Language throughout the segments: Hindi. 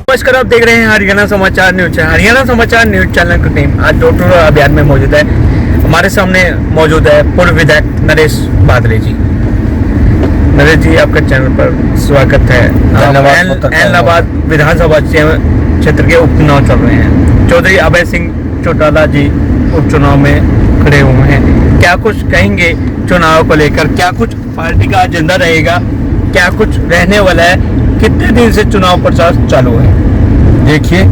नमस्कार, आप देख रहे हैं हरियाणा समाचार न्यूज चैनल। हरियाणा समाचार न्यूज चैनल की टीम आज डोर टू डोर अभियान में मौजूद है। हमारे सामने मौजूद है पूर्व विधायक नरेश बादले जी। नरेश जी, आपका चैनल पर स्वागत है। एलनाबाद विधानसभा क्षेत्र के उपचुनाव चल रहे हैं। चौधरी अभय सिंह चौटाला जी उपचुनाव में खड़े हुए हैं। क्या कुछ कहेंगे चुनाव को लेकर? क्या कुछ पार्टी का एजेंडा रहेगा? क्या कुछ रहने वाला है? कितने दिन से चुनाव प्रचार चालू है? देखिए,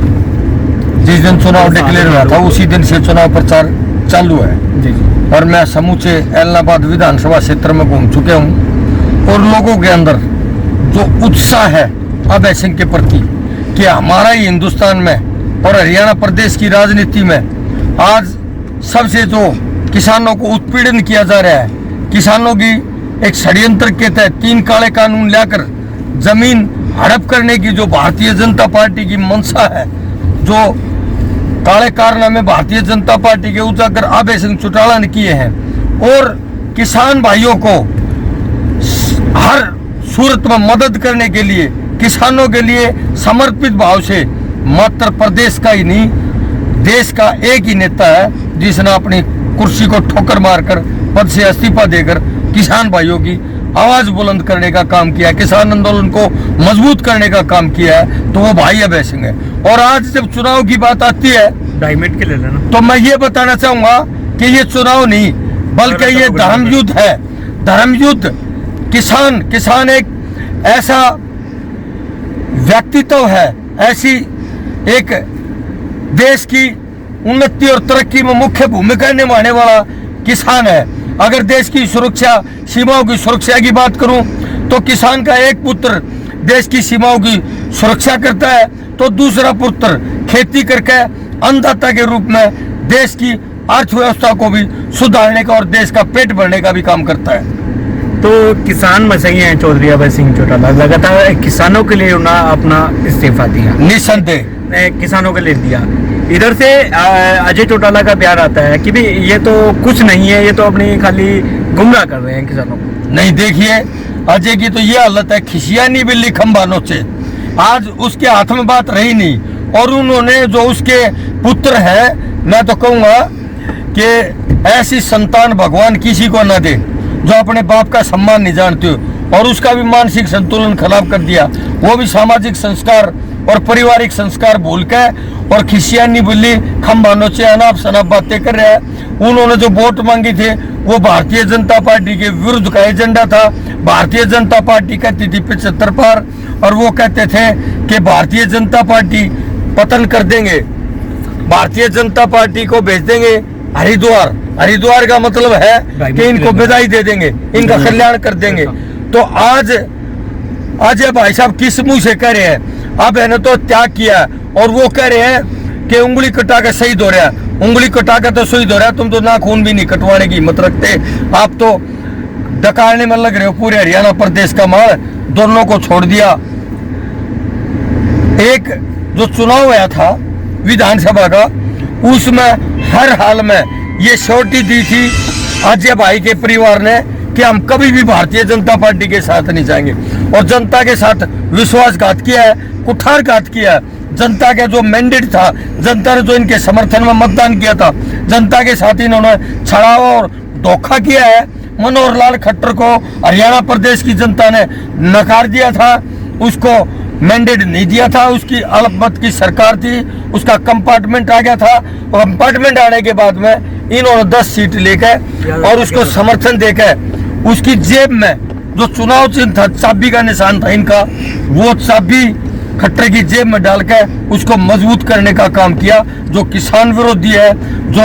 जिस दिन चुनाव डिक्लेयर हुआ था उसी दिन से चुनाव प्रचार चालू है जी जी। और मैं समूचे एलनाबाद विधानसभा क्षेत्र में घूम चुके हूँ और लोगों के अंदर जो उत्साह है अभय सिंह के प्रति कि हमारा ही हिंदुस्तान में और हरियाणा प्रदेश की राजनीति में आज सबसे जो किसानों को उत्पीड़न किया जा रहा है, किसानों की एक षड्यंत्र के तहत 3 काले कानून लाकर जमीन हड़प करने की जो भारतीय जनता पार्टी की मंशा है, जो काले कारनामे भारतीय जनता पार्टी के उजागर अभय सिंह चौटाला ने किए हैं और किसान भाइयों को हर सूरत में मदद करने के लिए, किसानों के लिए समर्पित भाव से मात्र प्रदेश का ही नहीं देश का एक ही नेता है जिसने अपनी कुर्सी को ठोकर मारकर पद से इस्तीफा देकर किसान भाइयों की आवाज बुलंद करने का काम किया, किसान आंदोलन को मजबूत करने का काम किया है, तो वो भाई अभय सिंह है। और आज जब चुनाव की बात आती है 2.5 मिनट के ले लेना, तो मैं ये बताना चाहूंगा कि ये चुनाव नहीं बल्कि ये धर्म युद्ध है। धर्म युद्ध। किसान एक ऐसा व्यक्तित्व है, ऐसी एक देश की उन्नति और तरक्की में मुख्य भूमिका निभाने वाला किसान है। अगर देश की सुरक्षा, सीमाओं की सुरक्षा की बात करूं तो किसान का एक पुत्र देश की सीमाओं की सुरक्षा करता है, तो दूसरा पुत्र खेती करके अन्नदाता के रूप में देश की अर्थव्यवस्था को भी सुधारने का और देश का पेट भरने का भी काम करता है। तो किसान मसई हैं चौधरी अभय सिंह चौटाला, लगातार किसानों के लिए उन्होंने अपना इस्तीफा दिया, निस्संदेह किसानों के लिए दिया। इधर से अजय चौटाला का प्यार आता है कि भी ये तो कुछ नहीं है, ये तो अपनी खाली गुमराह कर रहे हैं किसानों को। नहीं, देखिए अजय की तो ये हालत है, खिसियानी बिल्ली खम्बानों से। आज उसके हाथ में बात रही नहीं और उन्होंने जो उसके पुत्र है, मैं तो कहूँगा कि ऐसी संतान भगवान किसी को न दे जो अपने बाप का सम्मान नहीं जानते हो, और उसका भी मानसिक संतुलन खराब कर दिया। वो भी सामाजिक संस्कार और पारिवारिक संस्कार भूल के और खिसियानी बिल्ली खम्बानों से अनाप शनाप बातें कर रहे हैं। उन्होंने जो वोट मांगी थे वो भारतीय जनता पार्टी के विरुद्ध का एजेंडा था। भारतीय जनता पार्टी कहती थी 75 पार, और वो कहते थे कि भारतीय जनता पार्टी पतन कर देंगे, भारतीय जनता पार्टी को भेज देंगे हरिद्वार। हरिद्वार का मतलब है कि इनको विदाई दे देंगे, इनका कल्याण कर देंगे। तो आज अजय भाई साहब किस मुंह से कह रहे हैं? अब है तो त्याग किया और वो कह रहे हैं कि उंगली कटा के शहीद हो रहा है। उंगली कटा के तो शहीद हो रहा है, तुम तो नाखून भी नहीं कटवाने की हिम्मत रखते। आप तो डकारने में लग रहे हो पूरे हरियाणा प्रदेश का माल, दोनों को छोड़ दिया। एक जो चुनाव हुआ था विधानसभा का, उसमें हर हाल में ये श्योरिटी दी थी अजय भाई के परिवार ने कि हम कभी भी भारतीय जनता पार्टी के साथ नहीं जाएंगे, और जनता के साथ विश्वासघात किया है, कुठारघात किया है। जनता का जो मैंडेट था, जनता ने जो इनके समर्थन में मतदान किया था, जनता के साथ इन्होंने छड़ावा और धोखा किया है। मनोहर लाल खट्टर को हरियाणा प्रदेश की जनता ने नकार दिया था, उसको मैंडेट नहीं दिया था। उसकी अल्पमत की सरकार थी, उसका कंपार्टमेंट आ गया था। कंपार्टमेंट आने के बाद में इन्होंने 10 सीट लेकर और उसको समर्थन देकर उसकी जेब में जो चुनाव चिन्ह था, चाबी का निशान था इनका, वो चाबी खट्टर की जेब में डालकर उसको मजबूत करने का काम किया। जो किसान विरोधी है, जो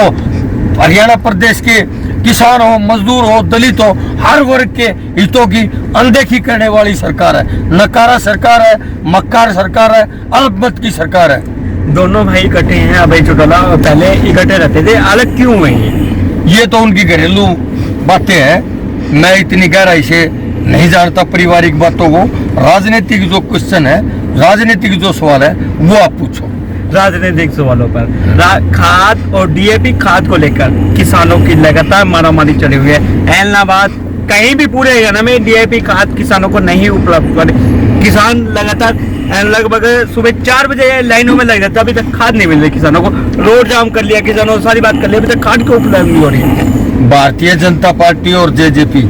हरियाणा प्रदेश के किसान हो, मजदूर हो, दलित हो, हर वर्ग के हितों की अनदेखी करने वाली सरकार है, नकारा सरकार है, मक्कार सरकार है, अल्पमत की सरकार है। दोनों भाई इकट्ठे हैं, अभय चौटाला पहले इकट्ठे रहते थे, अलग क्यों हुए हैं? ये तो उनकी घरेलू बातें हैं, मैं इतनी गहराई से नहीं जानता पारिवारिक बातों को। राजनीतिक जो क्वेश्चन है, राजनीतिक जो सवाल है, वो आप पूछो। राजनीतिक सवालों पर खाद और डीएपी खाद को लेकर किसानों की लगातार मारामारी चली हुई है। एलनाबाद कहीं भी पूरे हरियाणा में डीएपी खाद किसानों को नहीं उपलब्ध करे, किसान लगातार लगभग सुबह 4 बजे लाइनों में लग जाते हैं, अभी तक खाद नहीं मिल रही किसानों को। रोड जाम कर लिया किसानों, सारी बात कर ली, अभी तक खाद की उपलब्ध नहीं हो रही है। भारतीय जनता पार्टी और जेजेपी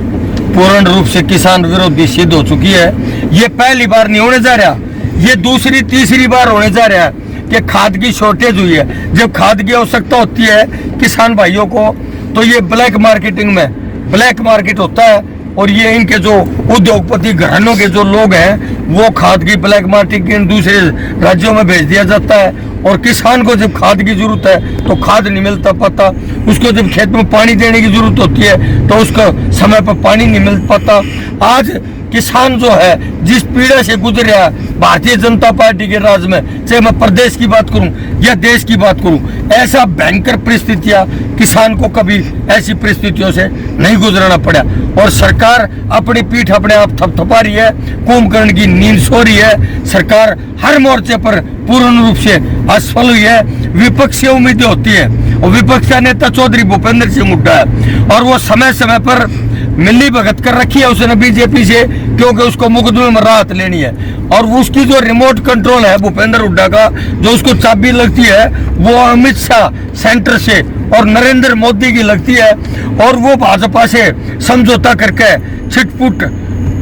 पूर्ण रूप से किसान विरोधी सिद्ध हो चुकी है। ये पहली बार नहीं होने जा रहा, ये दूसरी तीसरी बार होने जा रहा है कि खाद की शॉर्टेज हुई है। जब खाद की आवश्यकता होती है किसान भाइयों को, तो ये ब्लैक मार्केटिंग में ब्लैक मार्केट होता है, और ये इनके जो उद्योगपति घरानों के जो लोग हैं वो खाद की ब्लैक मार्केटिंग दूसरे राज्यों में भेज दिया जाता है। और किसान को जब खाद की जरूरत है तो खाद नहीं मिलता पाता, उसको जब खेत में पानी देने की जरूरत होती है तो उसका समय पर पानी नहीं मिल पाता। आज किसान जो है जिस पीड़ा से गुजर रहा है भारतीय जनता पार्टी के राज में, चाहे मैं प्रदेश की बात करूं या देश की बात करूं, ऐसा भयंकर परिस्थितियां किसान को कभी ऐसी परिस्थितियों से नहीं गुजरना पड़ा। और सरकार अपनी पीठ अपने आप थपथपा रही है, कुंभकर्ण की नींद सो रही है। सरकार हर मोर्चे पर पूर्ण रूप से असफल हुई है। विपक्ष से उम्मीदें होती है, और विपक्ष का नेता चौधरी भूपेंद्र सिंह हुड्डा है, और वो समय समय पर मिली भगत कर रखी है उसने बीजेपी से, क्योंकि उसको मुकदमे में राहत लेनी है। और उसकी जो रिमोट कंट्रोल है भूपेंद्र हुड्डा का, जो उसको चाबी लगती है वो अमित शाह सेंटर से और नरेंद्र मोदी की लगती है, और वो भाजपा से समझौता करके छिटपुट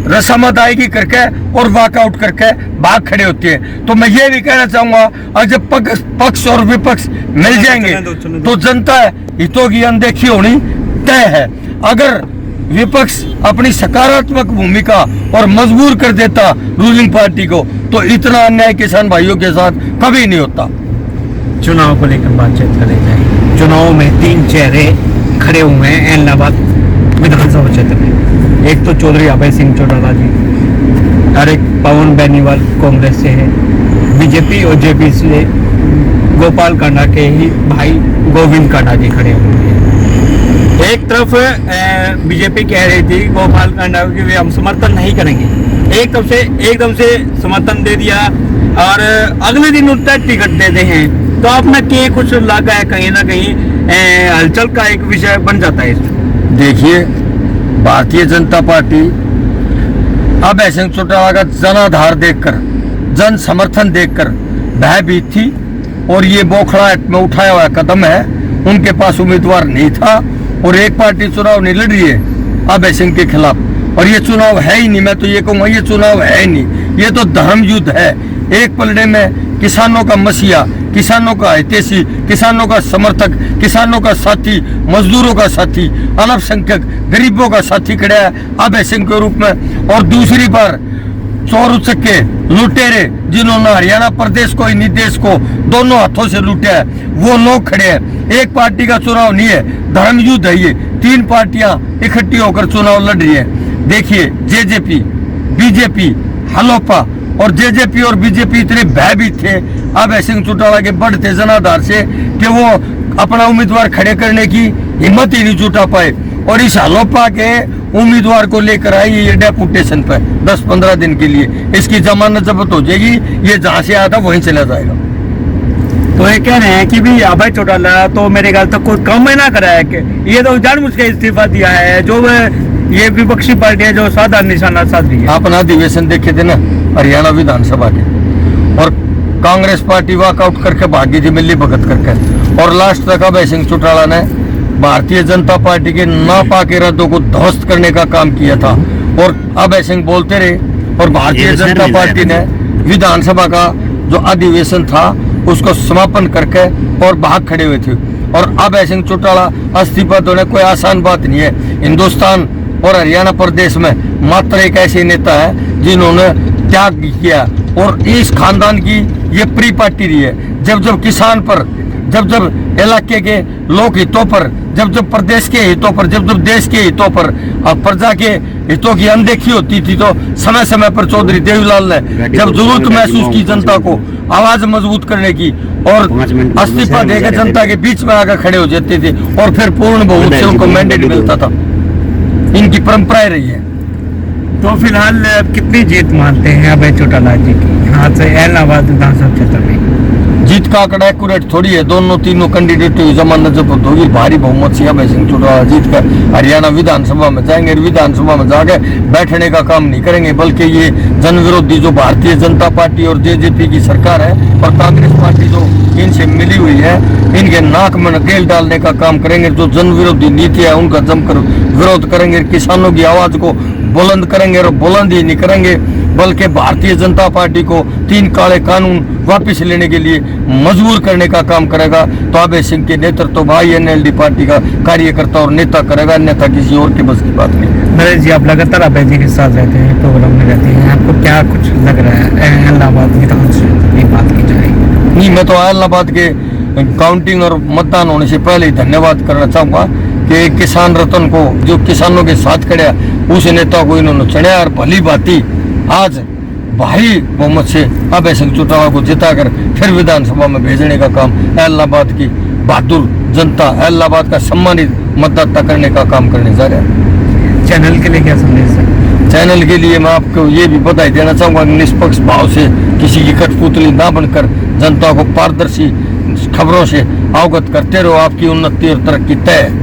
रस्म अदायगी करके और वॉकआउट करके भाग खड़े होती है। तो मैं ये भी कहना चाहूंगा, और जब पक्ष और विपक्ष मिल जाएंगे तो जनता हितों की अनदेखी होनी तय है। अगर विपक्ष अपनी सकारात्मक भूमिका और मजबूर कर देता रूलिंग पार्टी को, तो इतना अन्याय किसान भाइयों के साथ कभी नहीं होता। चुनाव को लेकर बातचीत करें जाए। चुनाव में 3 चेहरे खड़े हुए हैं इलाहाबाद विधानसभा क्षेत्र में। एक तो चौधरी अभय सिंह चौटाला जी, और एक पवन बेनीवाल कांग्रेस से है, बीजेपी और जेपी से गोपाल कांडा के ही भाई गोविंद कांडा जी खड़े हुए हैं। एक तरफ बीजेपी कह रही थी गोपाल कांडा की वे हम समर्थन नहीं करेंगे, एकदम से समर्थन दे दिया, और अगले दिन उतना टिकट देते हैं। तो अपना के कुछ लगा है कहीं ना कहीं हलचल का एक विषय बन जाता है इसमें। देखिए, भारतीय जनता पार्टी अभय सिंह चौटाला का जनाधार देखकर, जन समर्थन देखकर भयभीत थी, और ये बोखलाहट में उठाया हुआ कदम है। उनके पास उम्मीदवार नहीं था, और एक पार्टी चुनाव नहीं लड़ रही है अभय सिंह के खिलाफ, और ये चुनाव है ही नहीं। मैं तो ये कहूँगा ये चुनाव है ही नहीं, ये तो धर्म युद्ध है। एक पलड़े में किसानों का मसीहा, किसानों का हितैषी, किसानों का समर्थक, किसानों का साथी, मजदूरों का साथी, अल्पसंख्यक गरीबों का साथी खड़ा है अभय सिंह के रूप में। और दूसरी बार चोर उचक्के लुटेरे जिन्होंने हरियाणा प्रदेश को, इन देश को दोनों हाथों से लूटा है, वो लोग खड़े हैं। एक पार्टी का चुनाव नहीं है, धर्म युद्ध है ये। 3 पार्टियां इकट्ठी होकर चुनाव लड़ रही है। देखिए, जेजेपी, बीजेपी, हलोपा, और जेजेपी और बीजेपी इतने भयभीत थे अभय सिंह चौटाला के बढ़ते जनाधार से कि वो अपना उम्मीदवार खड़े करने की हिम्मत ही नहीं जुटा पाए। और इस हलोपा के उम्मीदवार को लेकर आई ये डेपुटेशन पर 10-15 दिन के लिए। इसकी जमानत जब्त हो जाएगी, ये जहां से आया था वहीं चला जाएगा। तो ये कह रहे हैं कि भी अभय चौटाला तो मेरे ख्याल तक कोई काम ना करा है, कि ये तो जानबूझ के इस्तीफा दिया है, जो ये विपक्षी पार्टी है जो साधा निशाना साध रही है। अपना अधिवेशन देखे थे ना हरियाणा विधानसभा के, और कांग्रेस पार्टी वॉकआउट करके भागी थी मिली भगत करके, और लास्ट तक अभय सिंह चौटाला ने भारतीय जनता पार्टी के नापाक इरादों को ध्वस्त करने का काम किया था। और अभय सिंह बोलते रहे, और भारतीय जनता पार्टी ने विधानसभा का जो अधिवेशन था उसको समापन करके और भाग खड़े हुए थे। और अभय सिंह चौटाला इस्तीफा देना कोई आसान बात नहीं है। हिंदुस्तान और हरियाणा प्रदेश में मात्र एक ऐसे नेता है जिन्होंने त्याग किया, और इस खानदान की ये प्री पार्टी रही है। जब जब किसान पर, जब जब इलाके के लोक हितों पर, जब जब प्रदेश के हितों पर, जब जब देश के हितों पर और प्रजा के हितों की अनदेखी होती थी, तो समय समय पर चौधरी देवीलाल ने जब जरूरत महसूस की जनता को आवाज मजबूत करने की, और इस्तीफा देकर जनता के बीच में आकर खड़े हो जाते थे, और फिर पूर्ण बहुमत से उनको मैंडेट मिलता था। इनकी परंपराएं रही है। तो फिलहाल कितनी जीत मानते हैं अभय चौटाला जी की यहाँ से इलाहाबाद विधानसभा क्षेत्र में? जीत का आंकड़ा एक्यूरेट थोड़ी है। दोनों तीनों कैंडिडेट की जमानत जब्त होगी, भारी बहुमत से अभय सिंह चौटाला जीत कर हरियाणा विधानसभा में जाएंगे। विधानसभा में जाके बैठने का काम नहीं करेंगे, बल्कि ये जन विरोधी जो भारतीय जनता पार्टी और जेजेपी की सरकार है और कांग्रेस पार्टी जो इनसे मिली हुई है, इनके नाक में नकेल डालने का काम करेंगे। जो जन विरोधी नीति है उनका जमकर विरोध करेंगे, किसानों की आवाज को बुलंद करेंगे और बुलंद ही नहीं करेंगे बल्कि भारतीय जनता पार्टी को 3 काले कानून वापस लेने के लिए मजबूर करने का काम करेगा। तो अभय सिंह के नेतृत्व भाई एनएलडी पार्टी का कार्यकर्ता और नेता करेगा, अन्यथा किसी और के बस की बात नहीं। नरेश जी, आप लगातार अभय जी के साथ रहते हैं, प्रोग्राम में रहते हैं, आपको क्या कुछ लग रहा है इलाहाबाद विधानसभा की बात की जाएगी? नहीं, मैं तो इलाहाबाद के काउंटिंग और मतदान होने से पहले ही धन्यवाद करना चाहूंगा कि किसान रतन को, जो किसानों के साथ खड़ा, उस नेता को इन्होंने चुना और भली भांति आज भारी बहुमत से अभय सिंह चौटाला को जिताकर फिर विधानसभा में भेजने का काम इलाहाबाद की बहादुर जनता, इलाहाबाद का सम्मानित मतदाता करने का काम करने जा रहा है। चैनल के लिए क्या संदेश है? चैनल के लिए मैं आपको ये भी बधाई देना चाहूंगा, निष्पक्ष भाव से किसी की कठपुतली ना बनकर जनता को पारदर्शी खबरों से अवगत करते रहो। आपकी उन्नति और तरक्की तय है।